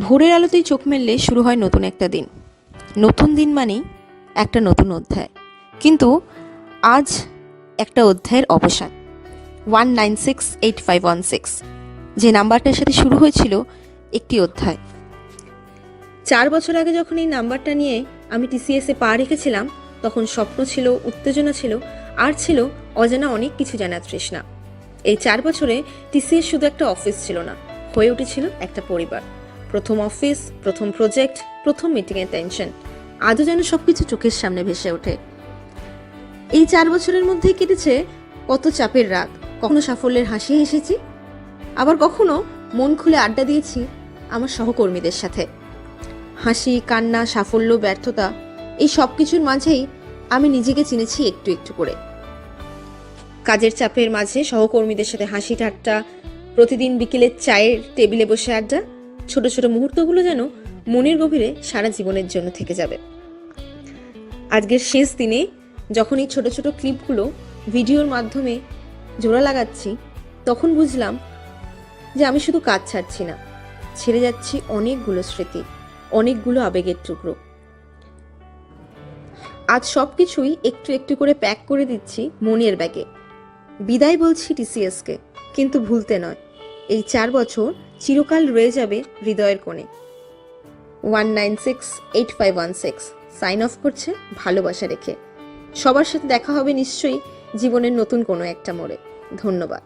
ভোরের আলোতেই চোখ মেললে শুরু হয় নতুন একটা দিন। নতুন দিন মানেই একটা নতুন অধ্যায়। কিন্তু আজ একটা অধ্যায়ের অবসান। 1968516 যে নাম্বারটার সাথে শুরু হয়েছিল একটি অধ্যায়। 4 বছর আগে যখন এই নাম্বারটা নিয়ে আমি টিসিএসে পা রেখেছিলাম, তখন স্বপ্ন ছিল, উত্তেজনা ছিল, আর ছিল অজানা অনেক কিছু জানার তৃষ্ণা। এই 4 বছরে টিসিএস শুধু একটা অফিস ছিল না, হয়ে উঠেছিল একটা পরিবার। প্রথম অফিস, প্রথম প্রজেক্ট, প্রথম মিটিংয়ের টেনশন, আজও যেন সবকিছু চোখের সামনে ভেসে ওঠে। এই 4 বছরের মধ্যেই কেটেছে কত চাপের রাত। কখনো সাফল্যের হাসি হেসেছি, আবার কখনো মন খুলে আড্ডা দিয়েছি আমার সহকর্মীদের সাথে। হাসি, কান্না, সাফল্য, ব্যর্থতা, এই সব কিছুর মাঝেই আমি নিজেকে চিনেছি একটু একটু করে। কাজের চাপের মাঝে সহকর্মীদের সাথে হাসি ঠাট্টা, প্রতিদিন বিকেলে চায়ের টেবিলে বসে আড্ডা, ছোট ছোট মুহূর্তগুলো যেন মনের গভীরে সারা জীবনের জন্য থেকে যাবে। আজকের শেষ দিনে যখন এই ছোট ছোট ক্লিপগুলো ভিডিওর মাধ্যমে জোড়া লাগাচ্ছি, তখন বুঝলাম যে আমি শুধু কাজ ছাড়ছি না, ছেড়ে যাচ্ছি অনেকগুলো স্মৃতি, অনেকগুলো আবেগের টুকরো। আজ সবকিছুই একটু একটু করে প্যাক করে দিচ্ছি মনের ব্যাগে। বিদায় বলছি টিসিএসকে, কিন্তু ভুলতে নয়। এই 4 বছর চিরকাল রয়ে যাবে হৃদয়ের কোণে। 1968516 সাইন অফ করছে ভালোবাসা রেখে। সবার সাথে দেখা হবে নিশ্চয়ই জীবনের নতুন কোনো একটা মোড়ে। ধন্যবাদ।